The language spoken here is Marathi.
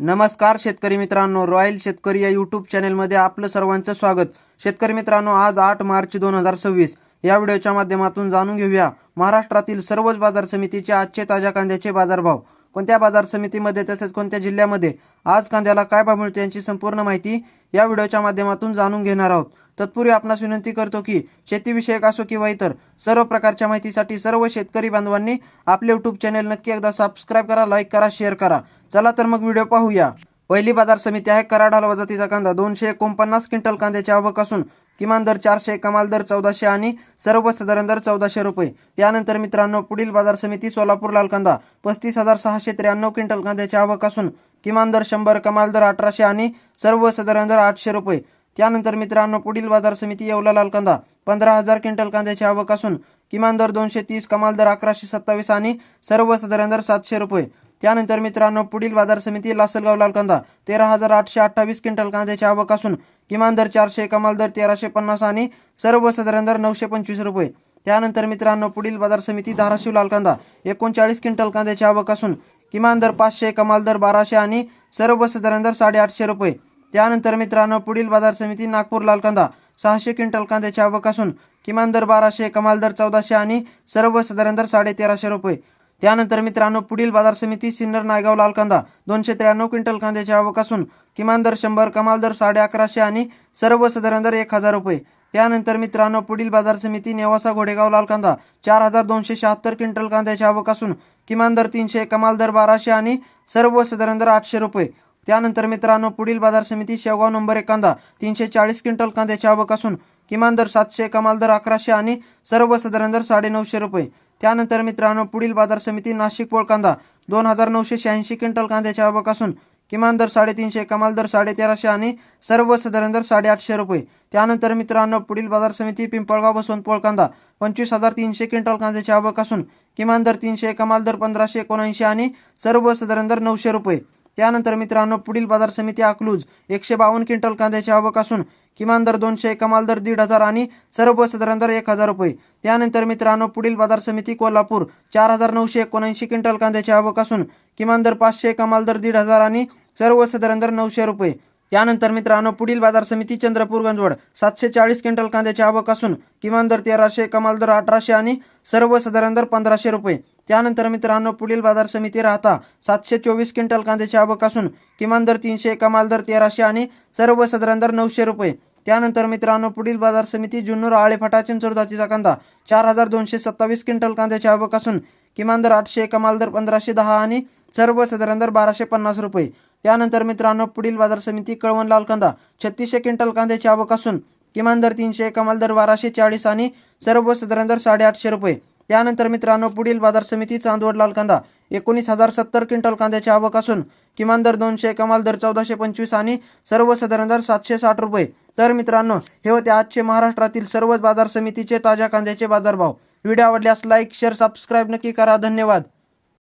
नमस्कार शेतकरी मित्रांनो, रॉयल शेतकरी या यूट्यूब चॅनलमध्ये आपलं सर्वांचं स्वागत। शेतकरी मित्रांनो, आज 8 मार्च 2026 या व्हिडिओच्या माध्यमातून जाणून घेऊया महाराष्ट्रातील सर्वच बाजार समितीचे आजचे ताज्या कांद्याचे बाजारभाव। कोणत्या बाजार समितीमध्ये तसेच कोणत्या जिल्ह्यामध्ये आज कांद्याला काय भाव मिळतो यांची संपूर्ण माहिती या व्हिडिओच्या माध्यमातून जाणून घेणार आहोत। तत्पूर्वी आपणास विनंती करतो की शेतीविषयक असो किंवा इतर सर्व प्रकारच्या माहितीसाठी सर्व शेतकरी बांधवांनी आपले यूट्यूब चॅनल नक्की एकदा सबस्क्राइब करा, लाईक करा, शेअर करा। चला तर मग व्हिडिओ पाहूया। पहिली बाजार समिती आहे कराड हलवा जातीचा कांदा। 249 क्विंटल कांद्याची आवक असून किमान दर 400, कमाल दर 1400 आणि सर्वसाधारण दर 1400 रुपये। त्यानंतर मित्रांनो, पुढील बाजार समिती सोलापूर लाल कांदा। 35,693 क्विंटल कांद्याची आवक असून किमान दर 100, कमाल दर 1800 आणि सर्वसाधारण दर 800 रुपये। त्यानंतर मित्रांनो, पुढील बाजार समिती येवला लाल कांदा। 15,000 क्विंटल कांद्याची आवक असून किमान दर 230, कमाल दर 1127 आणि सर्वसाधारण दर 700 रुपये। त्यानंतर मित्रांनो, पुढील बाजार समिती लासलगाव लाल कांदा। 13,828 क्विंटल कांद्याची आवक असून किमान दर 400, कमाल दर 1350 आणि सर्वसाधारण दर 925 रुपये। त्यानंतर मित्रांनो, पुढील बाजार समिती धाराशिव लाल कांदा। 39 क्विंटल कांद्याची आवक असून किमान दर 500, कमाल दर 1200 आणि सर्वसाधारण दर 850 रुपये। त्यानंतर मित्रांनो, पुढील बाजार समिती नागपूर लाल कांदा। 600 क्विंटल कांद्याची आवक असून किमान दर 1200, कमाल दर 1400 आणि सर्वसाधारण दर 1350 रुपये। त्यानंतर मित्रांनो, पुढील बाजार समिती सिन्नर नायगाव लाल कांदा। 293 क्विंटल कांद्याची आवक असून किमान दर 100, कमाल दर 1150 आणि सर्वसाधारण दर 1000 रुपये। त्यानंतर मित्रांनो, पुढील बाजार समिती नेवासा घोडेगाव लाल कांदा। 4,276 क्विंटल कांद्याची आवक असून किमान दर 300, कमाल दर 1200 आणि सर्वसाधारण दर 800 रुपये। त्यानंतर मित्रांनो, पुढील बाजार समिती शेवगाव नंबर 1 कांदा। 340 क्विंटल कांद्याची आवक असून किमान दर 700, कमाल दर 1100 आणि सर्वसाधारण दर 950 रुपये। त्यानंतर मित्रांनो, पुढील बाजार समिती नाशिक पोळ कांदा। 2,986 क्विंटल कांद्याची आवक असून किमान दर 350, कमाल दर 1350 आणि सर्वसाधारण दर 850 रुपये। त्यानंतर मित्रांनो, पुढील बाजार समिती पिंपळगाव बसवंत पोळ कांदा। 25,300 क्विंटल कांद्याची आवक असून किमान दर 300, कमाल दर 1579 आणि सर्वसाधारण दर 900 रुपये। त्यानंतर मित्रांनो, पुढील बाजार समिती अकलूज। 152 क्विंटल कांद्याची आवक असून किमान दर 200, कमाल दर 1500 आणि सर्वसाधारण दर 1000 रुपये। त्यानंतर मित्रांनो, पुढील बाजार समिती कोल्हापूर। 4,979 क्विंटल कांद्याची आवक असून किमान दर 500, कमाल दर 1500 आणि सर्वसाधारण दर 900 रुपये। त्यानंतर मित्रांनो, पुढील बाजार समिती चंद्रपूर गंजवड। 740 क्विंटल कांद्याची आवक असून किमान दर 1300, कमाल दर 1800 आणि सर्वसाधारण दर 1500 रुपये। त्यानंतर मित्रांनो, पुढील बाजार समिती राहता। 724 क्विंटल कांद्याची आवक असून किमान दर 300, कमाल दर 1300 आणि सर्वसाधारण दर 900 रुपये। त्यानंतर मित्रांनो, पुढील बाजार समिती जुन्नर आळेफाटा चिंचोड जातीचा कांदा। 4,227 क्विंटल कांद्याची आवक असून किमान दर 800, कमाल दर 1510 आणि सर्वसाधारण दर 1250 रुपये। त्यानंतर मित्रांनो, पुढील बाजार समिती कळवण लाल कांदा। 3600 क्विंटल कांद्याची आवक असून किमान दर 300, कमाल दर 1240 आणि सर्वसाधारण दर 850 रुपये। त्यानंतर मित्रांनो, पुढील बाजार समिती चांदवड लाल कांदा। 19,070 क्विंटल कांद्याची आवक असून किमान दर 200, कमाल दर 1425 आणि सर्वसाधारण दर 760 रुपये। तर मित्रांनो, हे होते आजचे महाराष्ट्रातील सर्वच बाजार समितीचे ताज्या कांद्याचे बाजारभाव। व्हिडिओ आवडल्यास लाईक, शेअर, सबस्क्राईब नक्की करा। धन्यवाद।